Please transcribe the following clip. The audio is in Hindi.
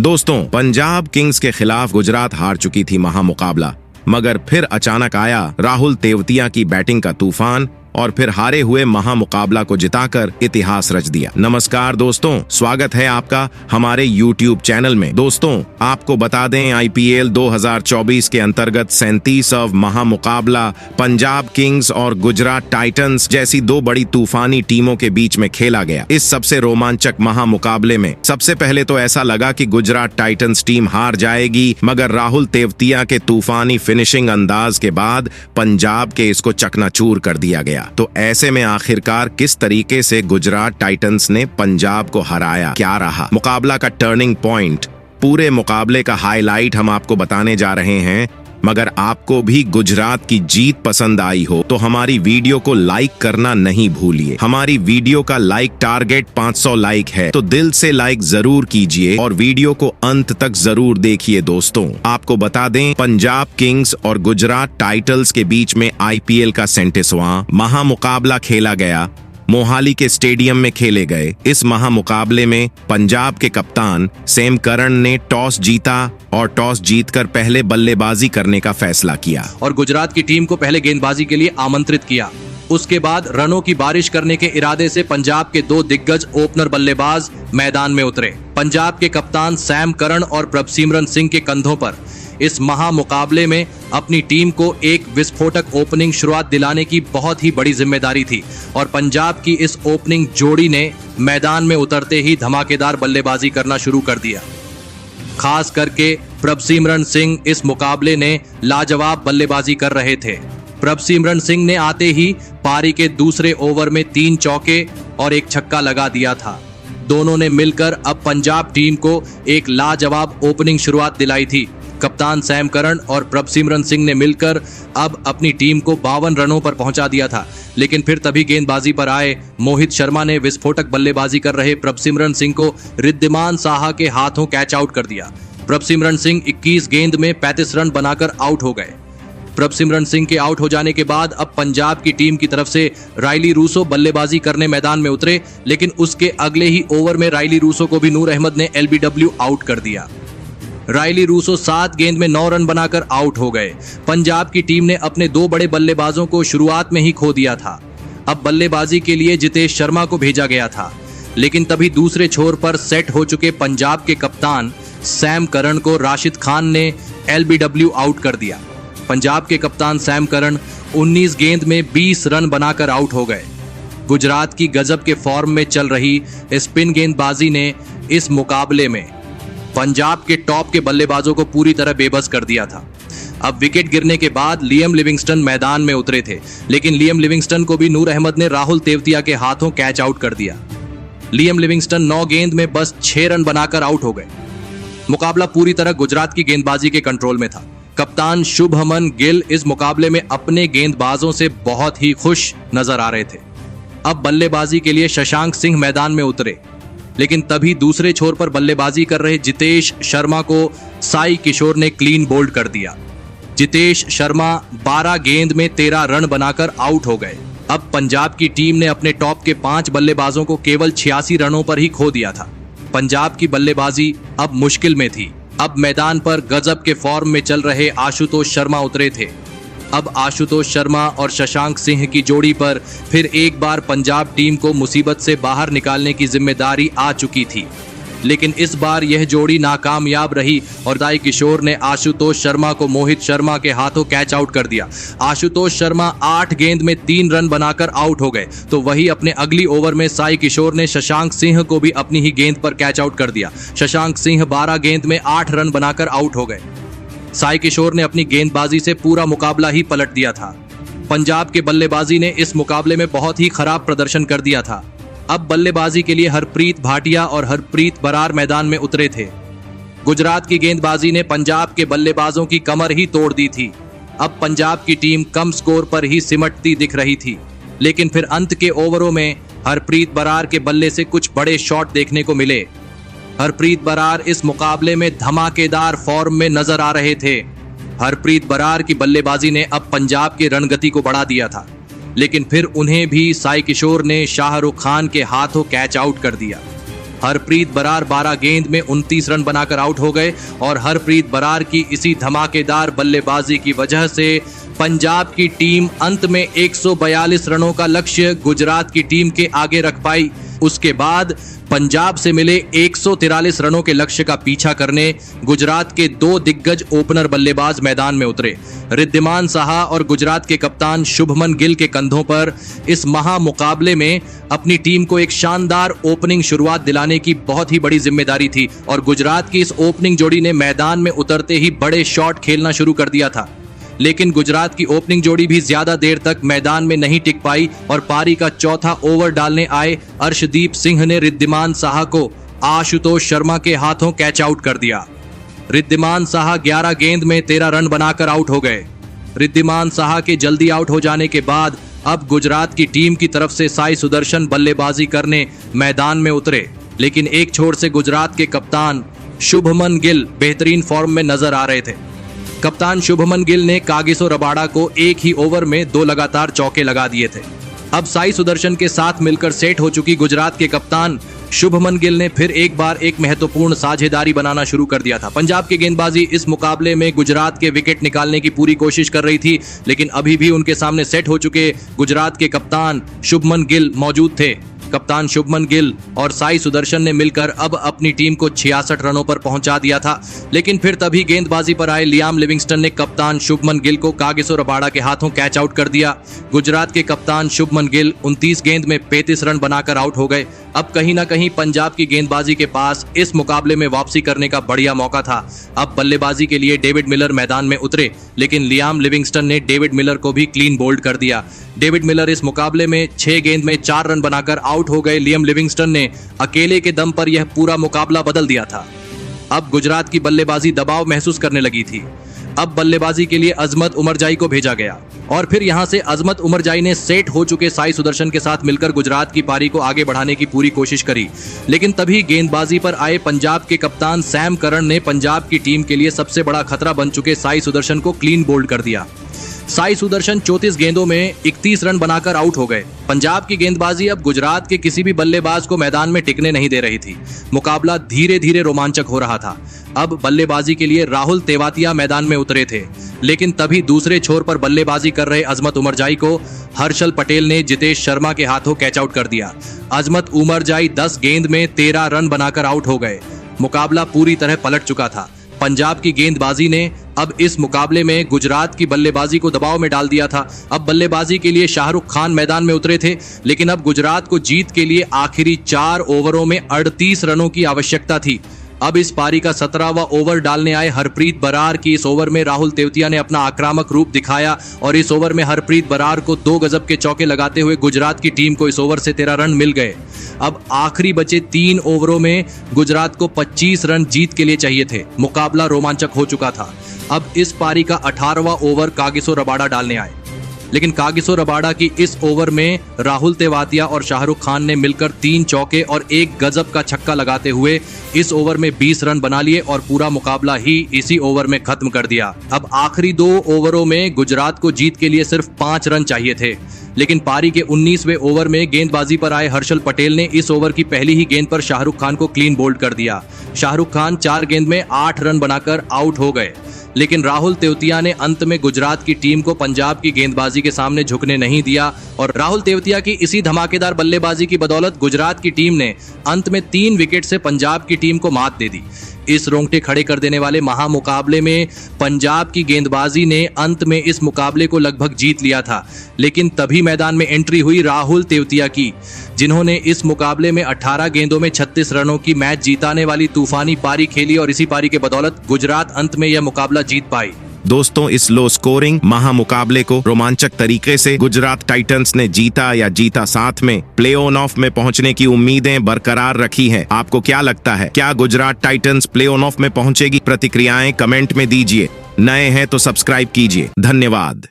दोस्तों, पंजाब किंग्स के खिलाफ गुजरात हार चुकी थी महामुकाबला, मगर फिर अचानक आया राहुल तेवतिया की बैटिंग का तूफान और फिर हारे हुए महामुकाबला को जिताकर इतिहास रच दिया। नमस्कार दोस्तों, स्वागत है आपका हमारे YouTube चैनल में। दोस्तों, आपको बता दें IPL 2024 के अंतर्गत 37वां महामुकाबला पंजाब किंग्स और गुजरात टाइटंस जैसी दो बड़ी तूफानी टीमों के बीच में खेला गया। इस सबसे रोमांचक महामुकाबले में सबसे पहले तो ऐसा लगा कि गुजरात टाइटंस टीम हार जाएगी, मगर राहुल तेवतिया के तूफानी फिनिशिंग अंदाज के बाद पंजाब के इसको चकनाचूर कर दिया गया। तो ऐसे में आखिरकार किस तरीके से गुजरात टाइटंस ने पंजाब को हराया, क्या रहा मुकाबला का टर्निंग पॉइंट, पूरे मुकाबले का हाईलाइट हम आपको बताने जा रहे हैं। मगर आपको भी गुजरात की जीत पसंद आई हो तो हमारी वीडियो को लाइक करना नहीं भूलिए। हमारी वीडियो का लाइक टारगेट 500 लाइक है, तो दिल से लाइक जरूर कीजिए और वीडियो को अंत तक जरूर देखिए। दोस्तों, आपको बता दें, पंजाब किंग्स और गुजरात टाइटंस के बीच में IPL का 37वां महामुकाबला खेला गया। मोहाली के स्टेडियम में खेले गए इस महामुकाबले में पंजाब के कप्तान सैम करन ने टॉस जीता और टॉस जीतकर पहले बल्लेबाजी करने का फैसला किया और गुजरात की टीम को पहले गेंदबाजी के लिए आमंत्रित किया। उसके बाद रनों की बारिश करने के इरादे से पंजाब के दो दिग्गज ओपनर बल्लेबाज मैदान में उतरे। पंजाब के कप्तान सैम करन और प्रभसिमरन सिंह के कंधों पर इस महामुकाबले में अपनी टीम को एक विस्फोटक ओपनिंग शुरुआत दिलाने की बहुत ही बड़ी जिम्मेदारी थी और पंजाब की इस ओपनिंग जोड़ी ने मैदान में उतरते ही धमाकेदार बल्लेबाजी करना शुरू कर दिया। खास करके प्रभसिमरन सिंह इस मुकाबले ने लाजवाब बल्लेबाजी कर रहे थे। प्रभसिमरन सिंह ने आते ही पारी के दूसरे ओवर में 3 चौके और 1 छक्का लगा दिया था। दोनों ने मिलकर अब पंजाब टीम को एक लाजवाब ओपनिंग शुरुआत दिलाई थी। कप्तान सैम करन और प्रभसिमरन सिंह ने मिलकर अब अपनी टीम को 52 रनों पर पहुंचा दिया था, लेकिन फिर तभी गेंदबाजी पर आए मोहित शर्मा ने विस्फोटक बल्लेबाजी कर रहे प्रभसिमरन सिंह को रिद्धिमान साहा के हाथों कैच आउट कर दिया। प्रभसिमरन सिंह 21 गेंद में 35 रन बनाकर आउट हो गए। प्रभसिमरन सिंह के आउट हो जाने के बाद अब पंजाब की टीम की तरफ से रायली रूसो बल्लेबाजी करने मैदान में उतरे, लेकिन उसके अगले ही ओवर में रायली रूसो को भी नूर अहमद ने LBW आउट कर दिया। रायली रूसो 7 गेंद में 9 रन बनाकर आउट हो गए। पंजाब की टीम ने अपने 2 बड़े बल्लेबाजों को शुरुआत में ही खो दिया था। अब बल्लेबाजी के लिए जितेश शर्मा को भेजा गया था, लेकिन तभी दूसरे छोर पर सेट हो चुके पंजाब के कप्तान सैम करन को राशिद खान ने LBW आउट कर दिया। पंजाब के कप्तान सैम करन 19 गेंद में 20 रन बनाकर आउट हो गए। गुजरात की गजब के फॉर्म में चल रही स्पिन गेंदबाजी ने इस मुकाबले में पंजाब के टॉप के बल्लेबाजों को पूरी तरह बेबस कर दिया था। अब विकेट गिरने के बाद लियम लिविंगस्टन मैदान में उतरे थे, लेकिन लियम लिविंगस्टन को भी नूर अहमद ने राहुल तेवतिया के हाथों कैच आउट कर दिया। लियम लिविंगस्टन 9 गेंद में बस 6 रन बनाकर आउट हो गए। मुकाबला पूरी तरह गुजरात की गेंदबाजी के कंट्रोल में था। कप्तान शुभमन गिल इस मुकाबले में अपने गेंदबाजों से बहुत ही खुश नजर आ रहे थे। अब बल्लेबाजी के लिए शशांक सिंह मैदान में उतरे, लेकिन तभी दूसरे छोर पर बल्लेबाजी कर रहे जितेश शर्मा को साई किशोर ने क्लीन बोल्ड कर दिया। जितेश शर्मा 12 गेंद में 13 रन बनाकर आउट हो गए। अब पंजाब की टीम ने अपने टॉप के 5 बल्लेबाजों को केवल 86 रनों पर ही खो दिया था। पंजाब की बल्लेबाजी अब मुश्किल में थी। अब मैदान पर गजब के फॉर्म में चल रहे आशुतोष शर्मा उतरे थे। अब आशुतोष शर्मा और शशांक सिंह की जोड़ी पर फिर एक बार पंजाब टीम को मुसीबत से बाहर निकालने की जिम्मेदारी आ चुकी थी, लेकिन इस बार यह जोड़ी नाकामयाब रही और साई किशोर ने आशुतोष शर्मा को मोहित शर्मा के हाथों कैच आउट कर दिया। आशुतोष शर्मा 8 गेंद में 3 रन बनाकर आउट हो गए, तो वही अपने अगली ओवर में साई किशोर ने शशांक सिंह को भी अपनी ही गेंद पर कैच आउट कर दिया। शशांक सिंह 12 गेंद में 8 रन बनाकर आउट हो गए। साई किशोर ने अपनी गेंदबाजी से पूरा मुकाबला ही पलट दिया था। पंजाब के बल्लेबाजी ने इस मुकाबले में बहुत ही खराब प्रदर्शन कर दिया था। अब बल्लेबाजी के लिए हरप्रीत भाटिया और हरप्रीत बरार मैदान में उतरे थे। गुजरात की गेंदबाजी ने पंजाब के बल्लेबाजों की कमर ही तोड़ दी थी। अब पंजाब की टीम कम स्कोर पर ही सिमटती दिख रही थी, लेकिन फिर अंत के ओवरों में हरप्रीत बरार के बल्ले से कुछ बड़े शॉट देखने को मिले। हरप्रीत बरार इस मुकाबले में धमाकेदार फॉर्म में नजर आ रहे थे। हरप्रीत बरार की बल्लेबाजी ने अब पंजाब के रणगति को बढ़ा दिया था, लेकिन फिर उन्हें भी साई किशोर ने शाहरुख खान के हाथों कैच आउट कर दिया। हरप्रीत बरार 12 गेंद में 29 रन बनाकर आउट हो गए और हरप्रीत बरार की इसी धमाकेदार बल्लेबाजी की वजह से पंजाब की टीम अंत में 142 रनों का लक्ष्य गुजरात की टीम के आगे रख पाई। उसके बाद पंजाब से मिले 143 रनों के लक्ष्य का पीछा करने गुजरात के दो दिग्गज ओपनर बल्लेबाज मैदान में उतरे। रिद्धिमान साहा और गुजरात के कप्तान शुभमन गिल के कंधों पर इस महामुकाबले में अपनी टीम को एक शानदार ओपनिंग शुरुआत दिलाने की बहुत ही बड़ी जिम्मेदारी थी और गुजरात की इस ओपनिंग जोड़ी ने मैदान में उतरते ही बड़े शॉट खेलना शुरू कर दिया था। लेकिन गुजरात की ओपनिंग जोड़ी भी ज्यादा देर तक मैदान में नहीं टिक पाई और पारी का चौथा ओवर डालने आए अर्शदीप सिंह ने रिद्धिमान साहा को आशुतोष शर्मा के हाथों कैच आउट कर दिया। रिद्धिमान साहा 11 गेंद में 13 रन बनाकर आउट हो गए। रिद्धिमान साहा के जल्दी आउट हो जाने के बाद अब गुजरात की टीम की तरफ से साई सुदर्शन बल्लेबाजी करने मैदान में उतरे, लेकिन एक छोर से गुजरात के कप्तान शुभमन गिल बेहतरीन फॉर्म में नजर आ रहे थे। कप्तान शुभमन गिल ने कागिसो रबाडा को एक ही ओवर में 2 लगातार चौके लगा दिए थे। अब साई सुदर्शन के साथ मिलकर सेट हो चुकी गुजरात के कप्तान शुभमन गिल ने फिर एक बार एक महत्वपूर्ण साझेदारी बनाना शुरू कर दिया था। पंजाब की गेंदबाजी इस मुकाबले में गुजरात के विकेट निकालने की पूरी कोशिश कर रही थी, लेकिन अभी भी उनके सामने सेट हो चुके गुजरात के कप्तान शुभमन गिल मौजूद थे। कप्तान शुभमन गिल और साई सुदर्शन ने मिलकर अब अपनी टीम को 66 रनों पर पहुंचा दिया था, लेकिन फिर तभी गेंदबाजी पर आए लियाम लिविंगस्टन ने कप्तान शुभमन गिल को कागिसो रबाडा के हाथों कैच आउट कर दिया। गुजरात के कप्तान शुभमन गिल 29 गेंद में 35 रन बनाकर आउट हो गए। अब कहीं ना कहीं पंजाब की गेंदबाजी के पास इस मुकाबले में वापसी करने का बढ़िया मौका था। अब बल्लेबाजी के लिए डेविड मिलर मैदान में उतरे, लेकिन लियाम लिविंगस्टन ने डेविड मिलर को भी क्लीन बोल्ड कर दिया। डेविड मिलर इस मुकाबले में 6 गेंद में 4 रन बनाकर आउट हो गए। लियाम लिविंगस्टन ने अकेले के दम पर यह पूरा मुकाबला बदल दिया था। अब गुजरात की बल्लेबाजी दबाव महसूस करने लगी थी। अब बल्लेबाजी के लिए अजमत उमरजाई को भेजा गया और फिर यहां से अजमत उमरजाई ने सेट हो चुके साई सुदर्शन के साथ मिलकर गुजरात की पारी को आगे बढ़ाने की पूरी कोशिश करी, लेकिन तभी गेंदबाजी पर आए पंजाब के कप्तान सैम करन ने पंजाब की टीम के लिए सबसे बड़ा खतरा बन चुके साई सुदर्शन को क्लीन बोल्ड कर दिया। साई सुदर्शन 34 गेंदों में 31 रन बनाकर आउट हो गए। पंजाब की गेंदबाजी अब गुजरात के किसी भी बल्लेबाज को मैदान में टिकने नहीं दे रही थी। मुकाबला धीरे धीरे रोमांचक हो रहा था। अब बल्लेबाजी के लिए राहुल तेवातिया मैदान में उतरे थे, लेकिन तभी दूसरे छोर पर बल्लेबाजी कर रहे अजमत उमरजाई को हर्षल पटेल ने जितेश शर्मा के हाथों कैच आउट कर दिया। अजमत उमरजाई 10 गेंद में 13 रन बनाकर आउट हो गए। मुकाबला पूरी तरह पलट चुका था। पंजाब की गेंदबाजी ने अब इस मुकाबले में गुजरात की बल्लेबाजी को दबाव में डाल दिया था। अब बल्लेबाजी के लिए शाहरुख खान मैदान में उतरे थे, लेकिन अब गुजरात को जीत के लिए आखिरी 4 ओवरों में 38 रनों की आवश्यकता थी। अब इस पारी का 17वां ओवर डालने आए हरप्रीत बरार की इस ओवर में राहुल तेवतिया ने अपना आक्रामक रूप दिखाया और इस ओवर में हरप्रीत बरार को 2 गजब के चौके लगाते हुए गुजरात की टीम को इस ओवर से 13 रन मिल गए। अब आखिरी बचे 3 ओवरों में गुजरात को 25 रन जीत के लिए चाहिए थे। मुकाबला रोमांचक हो चुका था। अब इस पारी का 18वां ओवर कागिसो रबाडा डालने आए, लेकिन कागिसो रबाडा की इस ओवर में राहुल तेवातिया और शाहरुख खान ने मिलकर 3 चौके और 1 गजब का छक्का लगाते हुए इस ओवर में 20 रन बना लिए और पूरा मुकाबला ही इसी ओवर में खत्म कर दिया। अब आखिरी 2 ओवरों में गुजरात को जीत के लिए सिर्फ 5 रन चाहिए थे, लेकिन पारी के 19वें ओवर में गेंदबाजी पर आए हर्षल पटेल ने इस ओवर की पहली ही गेंद पर शाहरुख खान को क्लीन बोल्ड कर दिया। शाहरुख खान 4 गेंद में 8 रन बनाकर आउट हो गए, लेकिन राहुल तेवतिया ने अंत में गुजरात की टीम को पंजाब की गेंदबाजी के सामने झुकने नहीं दिया और राहुल तेवतिया की इसी धमाकेदार बल्लेबाजी की बदौलत गुजरात की टीम ने अंत में 3 विकेट से पंजाब की टीम को मात दे दी। इस रोंगटे खड़े कर देने वाले महामुकाबले में पंजाब की गेंदबाजी ने अंत में इस मुकाबले को लगभग जीत लिया था, लेकिन तभी मैदान में एंट्री हुई राहुल तेवतिया की, जिन्होंने इस मुकाबले में 18 गेंदों में 36 रनों की मैच जीताने वाली तूफानी पारी खेली और इसी पारी के बदौलत गुजरात अंत में यह मुकाबला जीत पाई। दोस्तों, इस लो स्कोरिंग महामुकाबले को रोमांचक तरीके से गुजरात टाइटंस ने जीता, साथ में प्ले ऑफ में पहुंचने की उम्मीदें बरकरार रखी हैं। आपको क्या लगता है, क्या गुजरात टाइटंस प्ले ऑफ में पहुंचेगी? प्रतिक्रियाएं कमेंट में दीजिए। नए हैं तो सब्सक्राइब कीजिए। धन्यवाद।